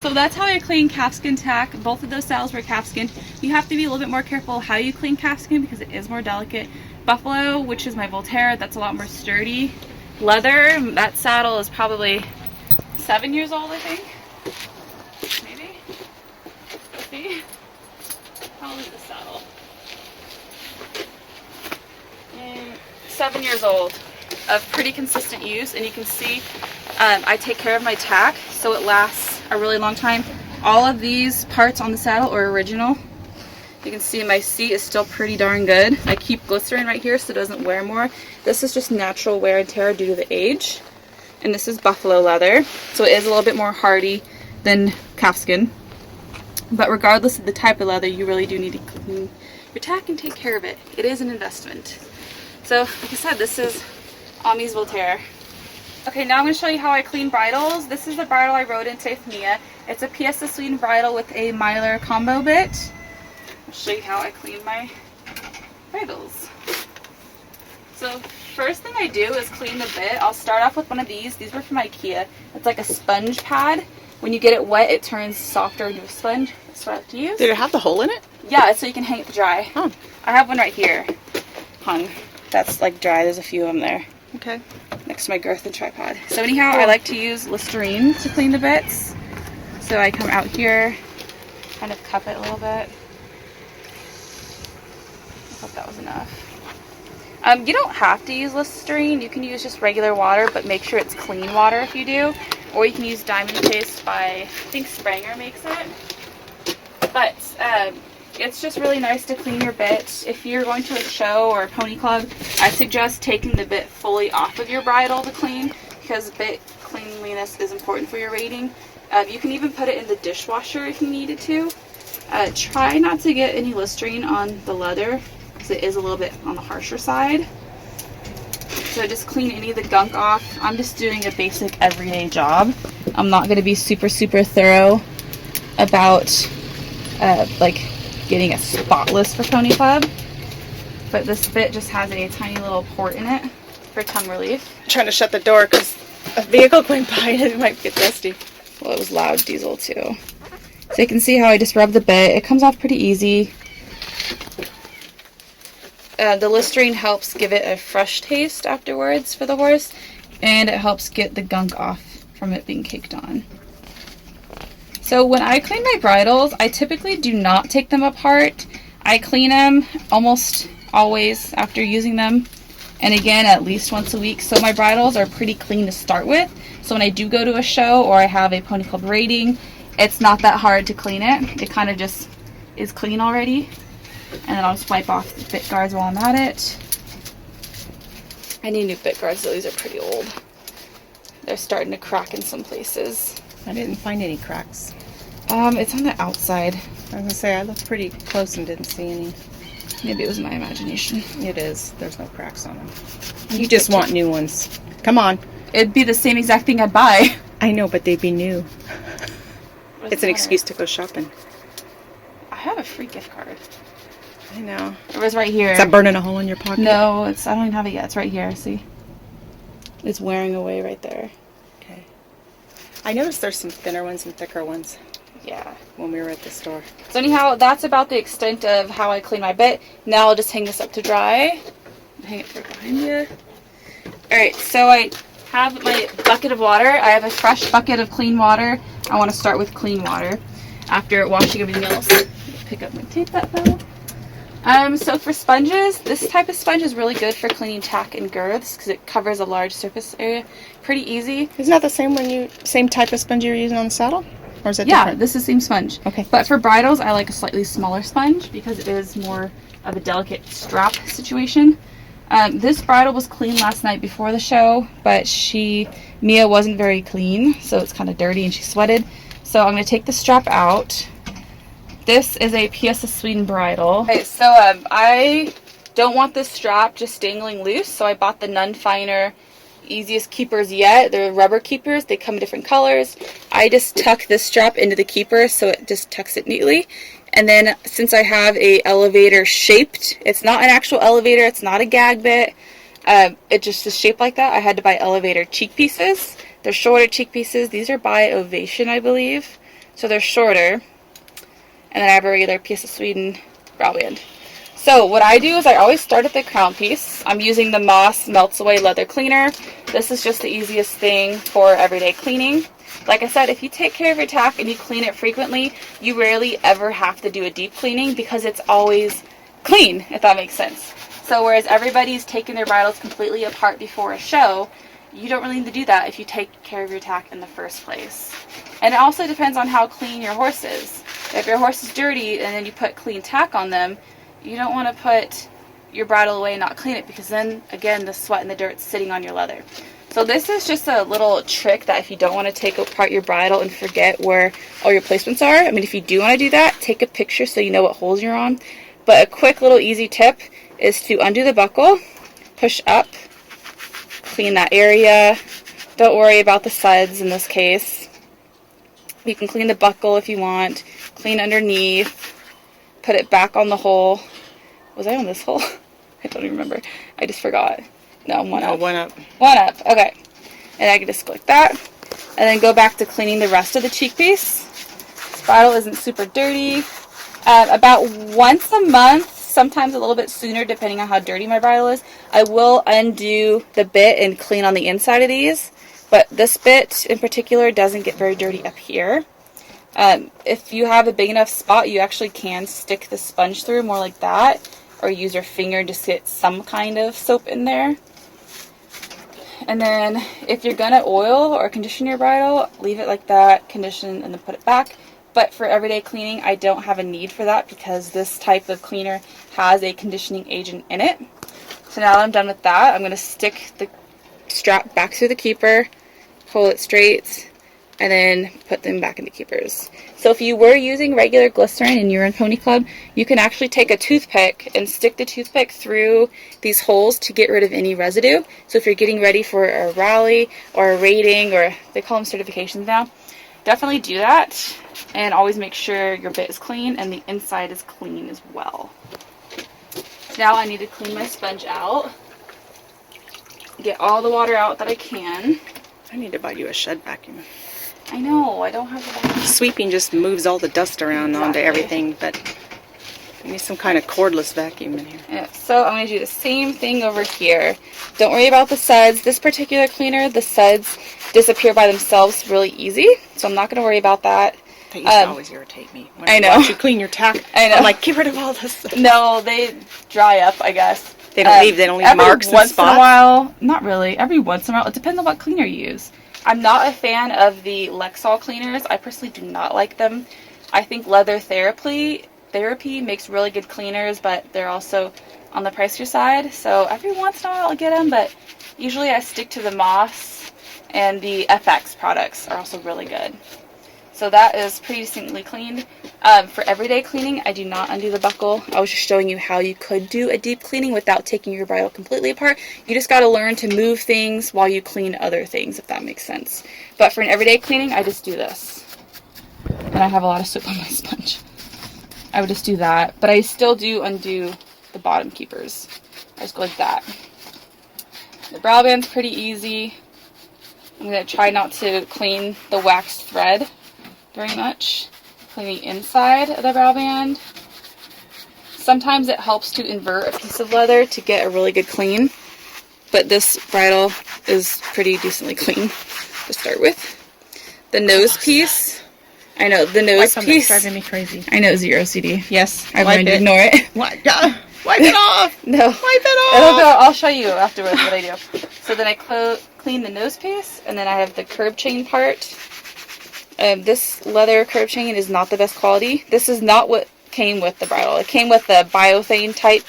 So that's how I clean calfskin tack. Both of those saddles were calfskin. You have to be a little bit more careful how you clean calfskin because it is more delicate. Buffalo, which is my Volterra, that's a lot more sturdy. Leather, that saddle is probably 7 years old, I think. Maybe. Let's see. How old is this saddle? 7 years old of pretty consistent use, and you can see I take care of my tack so it lasts a really long time. All of these parts on the saddle are original. You can see my seat is still pretty darn good. I keep glycerin right here so it doesn't wear more. This is just natural wear and tear due to the age. And this is buffalo leather, so it is a little bit more hardy than calfskin. But regardless of the type of leather, you really do need to clean your tack and take care of it. It is an investment. So, like I said, this is Ami's Volterra. Okay, now I'm going to show you how I clean bridles. This is the bridle I rode in today with Mia. It's a PS Sweden bridle with a Mylar combo bit. I'll show you how I clean my bridles. So, first thing I do is clean the bit. I'll start off with one of these. These were from IKEA. It's like a sponge pad. When you get it wet, it turns softer into a sponge. That's what I like to use. Did it have the hole in it? Yeah, so you can hang it to dry. Oh. I have one right here hung. That's like dry. There's a few of them there. Okay. Next to my girth and tripod. So anyhow, I like to use Listerine to clean the bits. So I come out here, kind of cup it a little bit. I hope that was enough. You don't have to use Listerine. You can use just regular water, but make sure it's clean water if you do. Or you can use Diamond Paste by, I think Spranger makes it. But it's just really nice to clean your bit. If you're going to a show or a pony club, I suggest taking the bit fully off of your bridle to clean, because bit cleanliness is important for your rating. You can even put it in the dishwasher if you needed to. Try not to get any Listerine on the leather, because it is a little bit on the harsher side. So just clean any of the gunk off. I'm just doing a basic everyday job. I'm not going to be super thorough about like getting it spotless for pony club, but this bit just has a tiny little port in it for tongue relief. I'm trying to shut the door because a vehicle going by and it might get dusty. Well, it was loud diesel too. So you can see how I just rub the bit. It comes off pretty easy. The Listerine helps give it a fresh taste afterwards for the horse, and it helps get the gunk off from it being caked on. So when I clean my bridles, I typically do not take them apart. I clean them almost always after using them, and again at least once a week. So my bridles are pretty clean to start with. So when I do go to a show or I have a pony club rating, it's not that hard to clean it. It kind of just is clean already. And then I'll just wipe off the bit guards while I'm at it. I need new bit guards, though. These are pretty old. They're starting to crack in some places. I didn't find any cracks. It's on the outside. I was going to say, I looked pretty close and didn't see any. Maybe it was my imagination. It is. There's no cracks on them. You just want new ones. Come on. It'd be the same exact thing I'd buy. I know, but they'd be new. It's an excuse to go shopping. I have a free gift card. I know. It was right here. Is that burning a hole in your pocket? No, I don't even have it yet. It's right here. See? It's wearing away right there. Okay. I noticed there's some thinner ones and thicker ones. Yeah. When we were at the store. So anyhow, that's about the extent of how I clean my bit. Now I'll just hang this up to dry. Hang it right behind you. Alright, so I have my bucket of water. I have a fresh bucket of clean water. I want to start with clean water after washing everything else. Pick up my tape that fell. So for sponges, this type of sponge is really good for cleaning tack and girths because it covers a large surface area pretty easy. Isn't that the same type of sponge you're using on the saddle? Or is it different? Yeah, this is the same sponge. Okay. But for bridles, I like a slightly smaller sponge because it is more of a delicate strap situation. This bridle was clean last night before the show, but Mia wasn't very clean, so it's kind of dirty and she sweated. So I'm going to take the strap out. This is a PS Sweden bridle. Okay, so I don't want this strap just dangling loose, so I bought the None Finer easiest keepers yet. They're rubber keepers. They come in different colors. I just tuck this strap into the keeper so it just tucks it neatly. And then since I have a elevator shaped, it's not an actual elevator, it's not a gag bit, it just is shaped like that. I had to buy elevator cheek pieces. They're shorter cheek pieces. These are by Ovation, I believe. so they're shorter. And then I have a regular piece of Sweden brow band. So what I do is I always start at the crown piece. I'm using the Moss Melts Away Leather Cleaner. This is just the easiest thing for everyday cleaning. Like I said, if you take care of your tack and you clean it frequently, you rarely ever have to do a deep cleaning because it's always clean, if that makes sense. So whereas everybody's taking their bridles completely apart before a show, you don't really need to do that if you take care of your tack in the first place. And it also depends on how clean your horse is. If your horse is dirty and then you put clean tack on them, you don't want to put your bridle away and not clean it, because then again the sweat and the dirt's sitting on your leather. So this is just a little trick that if you don't want to take apart your bridle and forget where all your placements are, I mean, if you do want to do that, take a picture so you know what holes you're on. But a quick little easy tip is to undo the buckle, push up, clean that area. Don't worry about the suds in this case. You can clean the buckle if you want, clean underneath, put it back on the hole. Was I on this hole? I don't even remember. I just forgot. No, one up. One up. One up, okay. And I can just click that. And then go back to cleaning the rest of the cheek piece. This bridle isn't super dirty. About once a month, sometimes a little bit sooner depending on how dirty my bridle is, I will undo the bit and clean on the inside of these. But this bit in particular doesn't get very dirty up here. If you have a big enough spot, you actually can stick the sponge through more like that, or use your finger to get some kind of soap in there. And then if you're gonna oil or condition your bridle, leave it like that, condition, and then put it back. But for everyday cleaning, I don't have a need for that because this type of cleaner has a conditioning agent in it. So now that I'm done with that, I'm gonna stick the strap back through the keeper, pull it straight, and then put them back in the keepers. So if you were using regular glycerin and you're in Pony Club, you can actually take a toothpick and stick the toothpick through these holes to get rid of any residue. So if you're getting ready for a rally or a rating, or they call them certifications now, definitely do that. And always make sure your bit is clean and the inside is clean as well. Now I need to clean my sponge out. Get all the water out that I can. I need to buy you a shed vacuum. I know, I don't have a vacuum. Sweeping just moves all the dust around onto everything, but I need some kind of cordless vacuum in here. Yeah, so I'm going to do the same thing over here. Don't worry about the suds. This particular cleaner, the suds disappear by themselves really easy, so I'm not going to worry about that. That used to always irritate me. When I know. Watch you clean your tack. I know. I'm like, get rid of all this. No, they dry up, I guess. They don't leave marks and spots? Every once in a while, not really. Every once in a while, it depends on what cleaner you use. I'm not a fan of the Lexol cleaners. I personally do not like them. I think Leather Therapy makes really good cleaners, but they're also on the pricier side. So every once in a while I'll get them, but usually I stick to the Moss, and the Effax products are also really good. So that is pretty decently cleaned. For everyday cleaning, I do not undo the buckle. I was just showing you how you could do a deep cleaning without taking your bridle completely apart. You just got to learn to move things while you clean other things, if that makes sense. But for an everyday cleaning, I just do this. And I have a lot of soap on my sponge. I would just do that. But I still do undo the bottom keepers. I just go like that. The brow band's pretty easy. I'm going to try not to clean the waxed thread very much. Clean the inside of the brow band. Sometimes it helps to invert a piece of leather to get a really good clean, but this bridle is pretty decently clean to start with. The nose piece, I know, the nose piece. Driving me crazy. I know, zero CD. Yes, I'm Wipe going to it. ignore it. What? Wipe it off! No. Wipe it It'll off! go. I'll show you afterwards what I do. So then I clean the nose piece, and then I have the curb chain part. This leather curb chain is not the best quality. This is not what came with the bridle. It came with the biothane type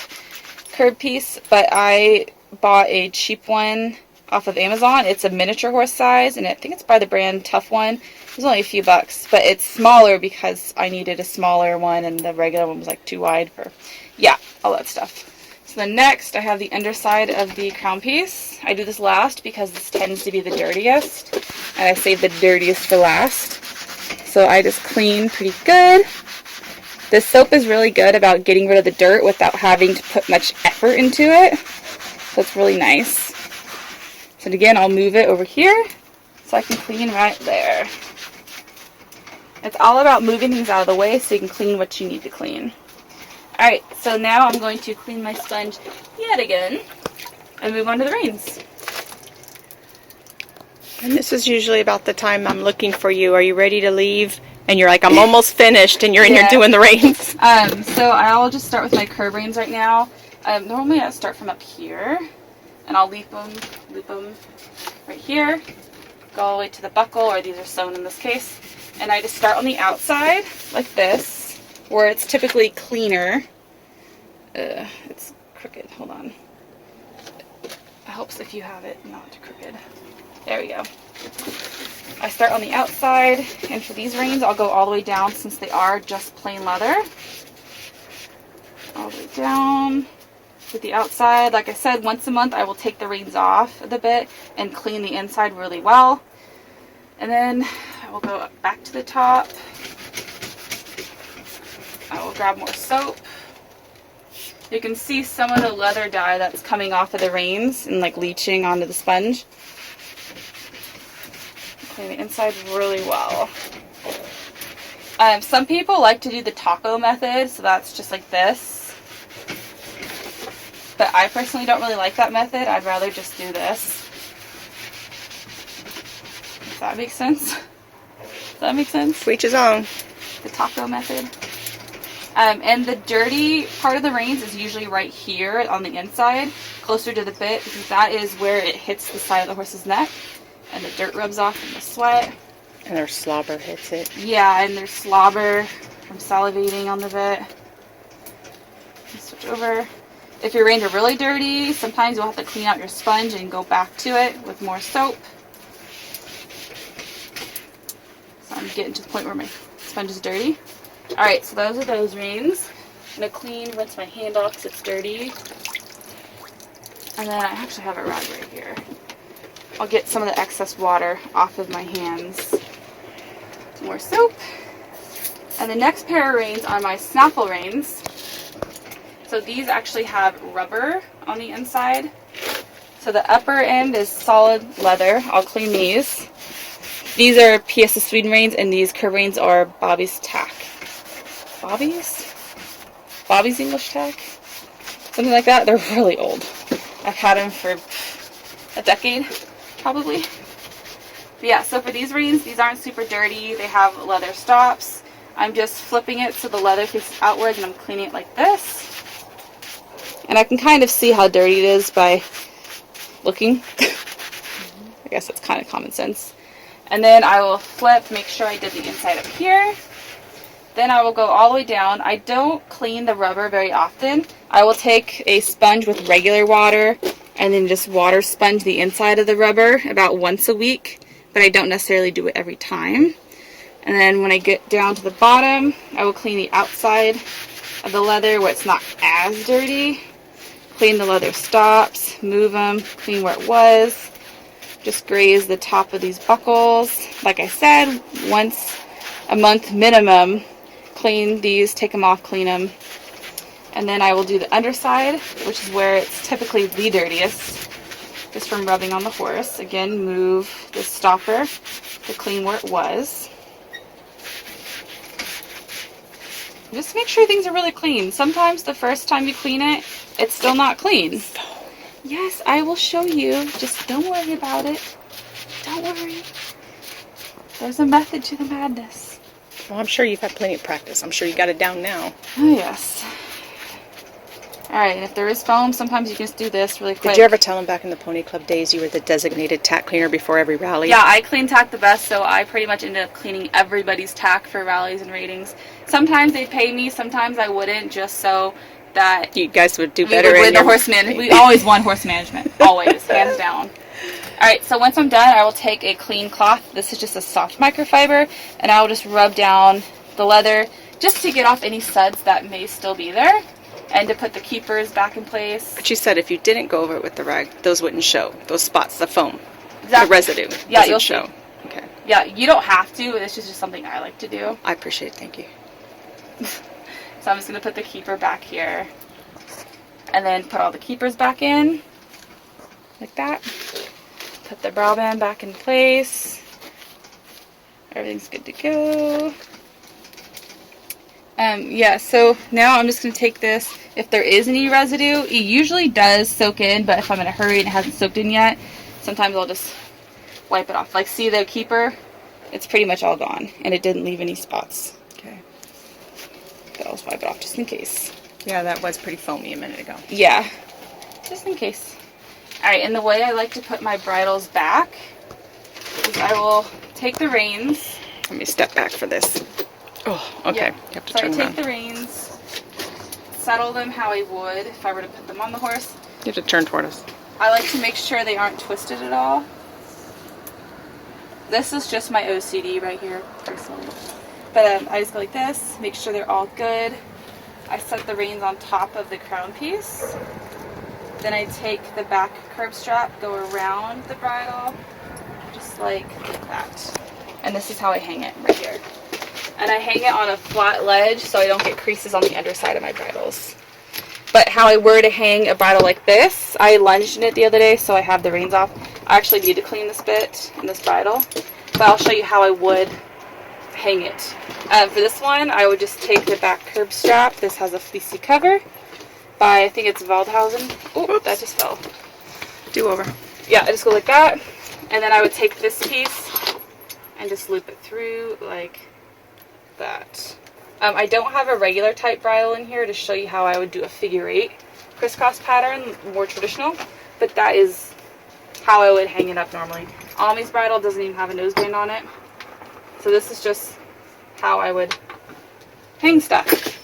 curb piece, but I bought a cheap one off of Amazon. It's a miniature horse size, and I think it's by the brand Tough One. It was only a few bucks, but it's smaller because I needed a smaller one, and the regular one was like too wide for, yeah, all that stuff. So then next, I have the underside of the crown piece. I do this last because this tends to be the dirtiest, and I save the dirtiest for last. So I just clean pretty good. This soap is really good about getting rid of the dirt without having to put much effort into it. So it's really nice. So again, I'll move it over here so I can clean right there. It's all about moving things out of the way so you can clean what you need to clean. Alright, so now I'm going to clean my sponge yet again and move on to the reins. And this is usually about the time I'm looking for you. Are you ready to leave? And you're like, I'm almost finished, and you're in here doing the reins. So I'll just start with my curve reins right now. Normally I start from up here, and I'll loop them right here, go all the way to the buckle, or these are sewn in this case. And I just start on the outside, like this, where it's typically cleaner. It's crooked, hold on. It helps if you have it not crooked. There we go. I start on the outside, and for these reins, I'll go all the way down since they are just plain leather. All the way down with the outside. Like I said, once a month I will take the reins off of the bit and clean the inside really well. And then I will go back to the top. I will grab more soap. You can see some of the leather dye that's coming off of the reins and like leaching onto the sponge. Clean the inside really well. Some people like to do the taco method, so that's just like this. But I personally don't really like that method. I'd rather just do this. Does that make sense? Does that make sense? To each his own. The taco method. And the dirty part of the reins is usually right here on the inside, closer to the bit, because that is where it hits the side of the horse's neck. And the dirt rubs off from the sweat. And their slobber hits it. Yeah, and there's slobber from salivating on the bit. Switch over. If your reins are really dirty, sometimes you'll have to clean out your sponge and go back to it with more soap. So I'm getting to the point where my sponge is dirty. Alright, so those are those reins. I'm going to clean, rinse my hand off because it's dirty. And then I actually have a rag right here. I'll get some of the excess water off of my hands. More soap. And the next pair of reins are my snaffle reins. So these actually have rubber on the inside. So the upper end is solid leather. I'll clean these. These are PS Sweden reins, and these curve reins are Bobby's Tack. Bobby's English Tack? Something like that. They're really old. I've had them for a decade, probably. But yeah, so for these reins, these aren't super dirty. They have leather stops. I'm just flipping it so the leather faces outwards, and I'm cleaning it like this. And I can kind of see how dirty it is by looking. I guess that's kind of common sense. And then I will flip, make sure I did the inside up here. Then I will go all the way down. I don't clean the rubber very often. I will take a sponge with regular water and then just water sponge the inside of the rubber about once a week, but I don't necessarily do it every time. And then when I get down to the bottom, I will clean the outside of the leather where it's not as dirty. Clean the leather stops, move them, clean where it was. Just graze the top of these buckles. Like I said, once a month minimum. Clean these, take them off, clean them. And then I will do the underside, which is where it's typically the dirtiest, just from rubbing on the horse. Again, move the stopper to clean where it was. Just make sure things are really clean. Sometimes the first time you clean it, it's still not clean. Yes, I will show you. Just don't worry about it. Don't worry. There's a method to the madness. Well, I'm sure you've had plenty of practice. I'm sure you got it down now. Oh, yes. Alright, and if there is foam, sometimes you can just do this really quick. Did you ever tell them back in the Pony Club days you were the designated tack cleaner before every rally? Yeah, I clean tack the best, so I pretty much ended up cleaning everybody's tack for rallies and ratings. Sometimes they'd pay me, sometimes I wouldn't, just so that you guys would do better. We would win the horse management. We always won horse management. Always, hands down. Alright, so once I'm done, I will take a clean cloth. This is just a soft microfiber, and I will just rub down the leather just to get off any suds that may still be there, and to put the keepers back in place. But you said if you didn't go over it with the rag, those wouldn't show. Those spots, the foam, exactly. The residue, yeah, doesn't you'll show. See. Okay. Yeah, you don't have to. This is just something I like to do. I appreciate it. Thank you. So I'm just going to put the keeper back here, and then put all the keepers back in, like that. Put the brow band back in place. Everything's good to go. Yeah, so now I'm just going to take this. If there is any residue, it usually does soak in, but if I'm in a hurry and it hasn't soaked in yet, sometimes I'll just wipe it off. Like, see the keeper? It's pretty much all gone, and it didn't leave any spots. Okay. But I'll just wipe it off just in case. Yeah, that was pretty foamy a minute ago. Yeah, just in case. Alright, and the way I like to put my bridles back is I will take the reins. Let me step back for this. Oh, okay. Yeah. You have to So I turn take around. the reins, settle them how I would if I were to put them on the horse. You have to turn toward us. I like to make sure they aren't twisted at all. This is just my OCD right here, personally. But I just go like this, make sure they're all good. I set the reins on top of the crown piece. Then I take the back curb strap, go around the bridle, just like that. And this is how I hang it right here. And I hang it on a flat ledge so I don't get creases on the underside of my bridles. But how I were to hang a bridle like this, I lunged in it the other day, so I have the reins off. I actually need to clean this bit and this bridle, but I'll show you how I would hang it. For this one, I would just take the back curb strap. This has a fleecy cover by, I think it's Waldhausen. Oh, that just fell. Do over. Yeah, I just go like that, and then I would take this piece and just loop it through like that. I don't have a regular type bridle in here to show you how I would do a figure 8 crisscross pattern, more traditional, but that is how I would hang it up normally. Ami's bridle doesn't even have a noseband on it, so this is just how I would hang stuff.